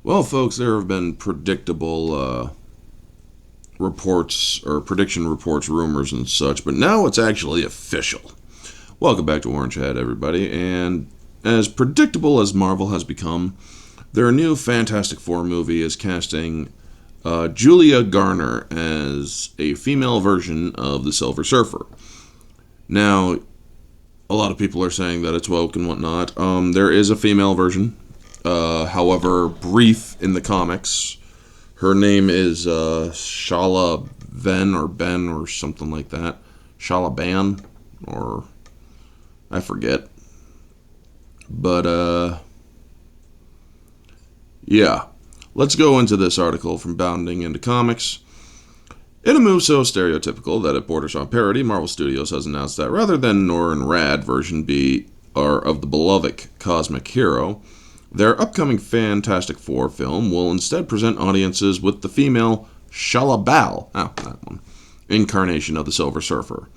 Well, folks, there have been predictable reports or prediction reports, rumors, and such, but now it's actually official. Welcome back to Orange Head, everybody. And as predictable as Marvel has become, their new Fantastic Four movie is casting Julia Garner as a female version of the Silver Surfer. Now, a lot of people are saying that it's woke and whatnot. There is a female version, however brief in the comics. Her name is Shala Ben or Ben or something like that. Shala Ban, or I forget. But yeah. Let's go into this article from Bounding into Comics. In a move so stereotypical that it borders on parody, Marvel Studios has announced that rather than Nor and Rad version B or of the beloved cosmic hero, their upcoming Fantastic Four film will instead present audiences with the female Shalabal, that one, incarnation of the Silver Surfer.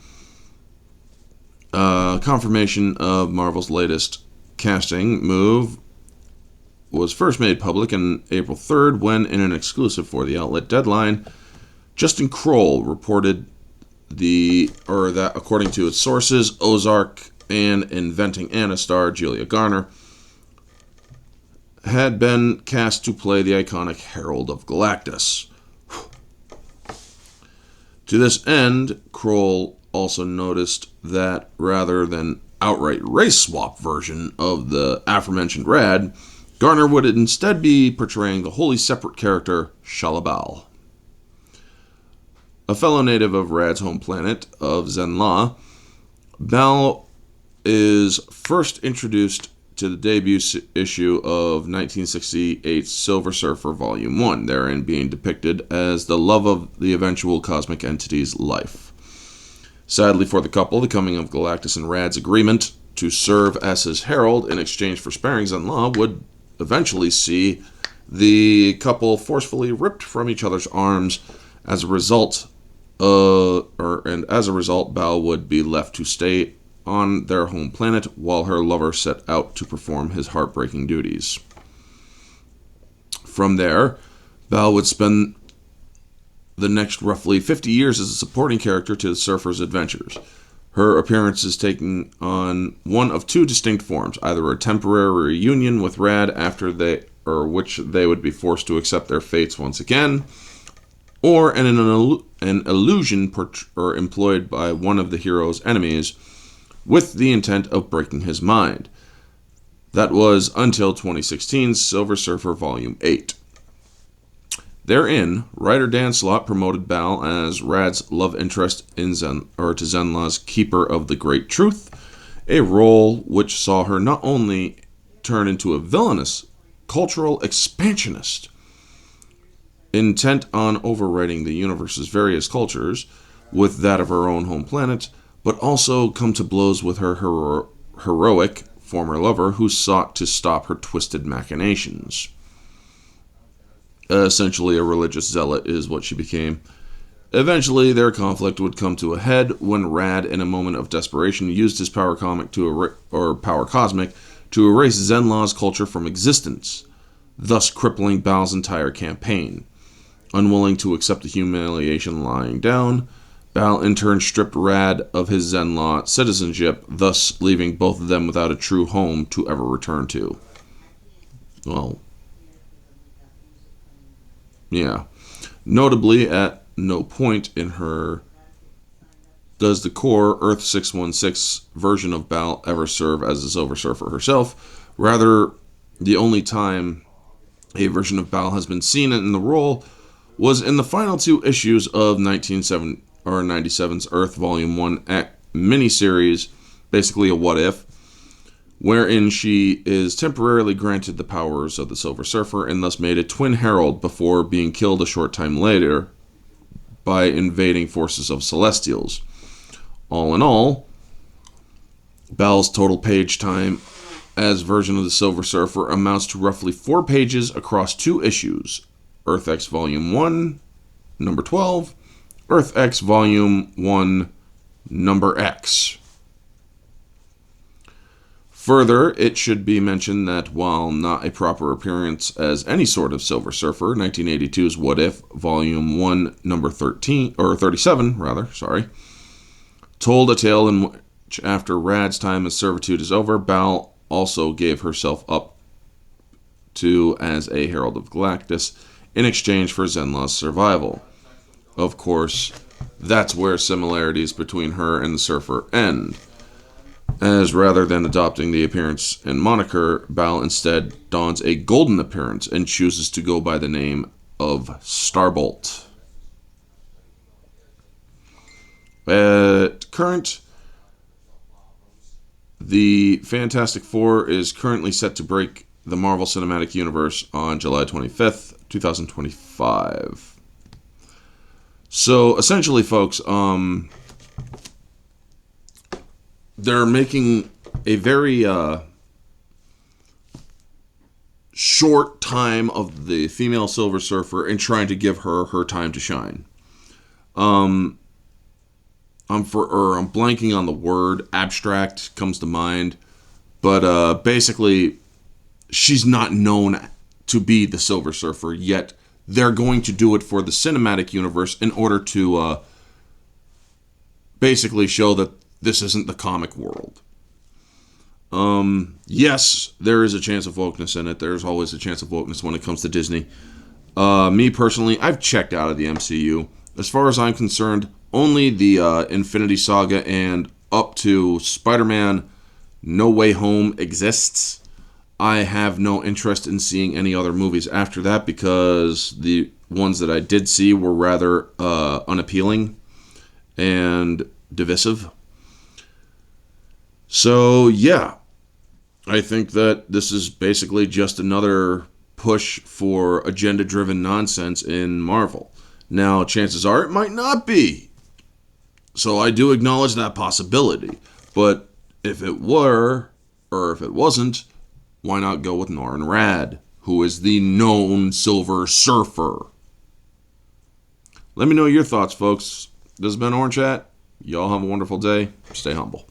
Confirmation of Marvel's latest casting move was first made public on April 3rd when, in an exclusive for the outlet Deadline, Justin Kroll reported that according to its sources, Ozark and Inventing Anna star Julia Garner had been cast to play the iconic Herald of Galactus. To this end, Kroll also noticed that rather than outright race swap version of the aforementioned Rad, Garner would instead be portraying the wholly separate character Shalabal. A fellow native of Rad's home planet of Zenla, Bal is first introduced to the debut issue of 1968's Silver Surfer Volume 1, therein being depicted as the love of the eventual cosmic entity's life. Sadly for the couple, the coming of Galactus and Rad's agreement to serve as his herald in exchange for sparing Zenla would eventually see the couple forcefully ripped from each other's arms. As a result, Bal would be left to stay on their home planet while her lover set out to perform his heartbreaking duties. From there, Bal would spend the next roughly 50 years as a supporting character to the Surfer's adventures. Her appearances taking on one of two distinct forms, either a temporary reunion with Rad which they would be forced to accept their fates once again, or an illusion employed by one of the hero's enemies with the intent of breaking his mind. That was until 2016's Silver Surfer Volume 8. Therein, writer Dan Slott promoted Bal as Rad's love interest to Zenla's Keeper of the Great Truth, a role which saw her not only turn into a villainous cultural expansionist, intent on overwriting the universe's various cultures with that of her own home planet, but also come to blows with her heroic former lover who sought to stop her twisted machinations. Essentially a religious zealot is what she became. Eventually, their conflict would come to a head when Rad, in a moment of desperation, used his power cosmic to erase Zenla's culture from existence, thus crippling Bal's entire campaign. Unwilling to accept the humiliation lying down, Bal in turn stripped Rad of his Zenla citizenship, thus leaving both of them without a true home to ever return to. Well, yeah. Notably, at no point in her does the core Earth 616 version of Bal ever serve as a Silver Surfer herself. Rather, the only time a version of Bal has been seen in the role was in the final two issues of 1997's Earth Volume 1 miniseries, basically a what if, wherein she is temporarily granted the powers of the Silver Surfer and thus made a twin herald before being killed a short time later by invading forces of Celestials. All in all, Bal's total page time as version of the Silver Surfer amounts to roughly 4 pages across 2 issues, Earth X Volume 1, number 12, Earth X Volume 1, number X. Further, it should be mentioned that while not a proper appearance as any sort of Silver Surfer, 1982's What If, Volume 1, Number 13, or 37, rather, sorry, told a tale in which after Rad's time as servitude is over, Bal also gave herself up to as a Herald of Galactus in exchange for Zenla's survival. Of course, that's where similarities between her and the Surfer end, as rather than adopting the appearance and moniker, Bal instead dons a golden appearance and chooses to go by the name of Starbolt. At current, the Fantastic Four is currently set to break the Marvel Cinematic Universe on July 25th, 2025. So essentially, folks, they're making a very short time of the female Silver Surfer and trying to give her her time to shine. I'm blanking on the word. Abstract comes to mind, but basically, she's not known to be the Silver Surfer yet. They're going to do it for the cinematic universe in order to basically show that this isn't the comic world. Yes, there is a chance of wokeness in it. There's always a chance of wokeness when it comes to Disney. Me personally, I've checked out of the MCU. As far as I'm concerned, only the Infinity Saga and up to Spider-Man No Way Home exists. I have no interest in seeing any other movies after that because the ones that I did see were rather unappealing and divisive. So, yeah, I think that this is basically just another push for agenda-driven nonsense in Marvel. Now, chances are it might not be. So I do acknowledge that possibility. But if it were, or if it wasn't, why not go with Norrin Radd, who is the known Silver Surfer? Let me know your thoughts, folks. This has been Orange Chat. Y'all have a wonderful day. Stay humble.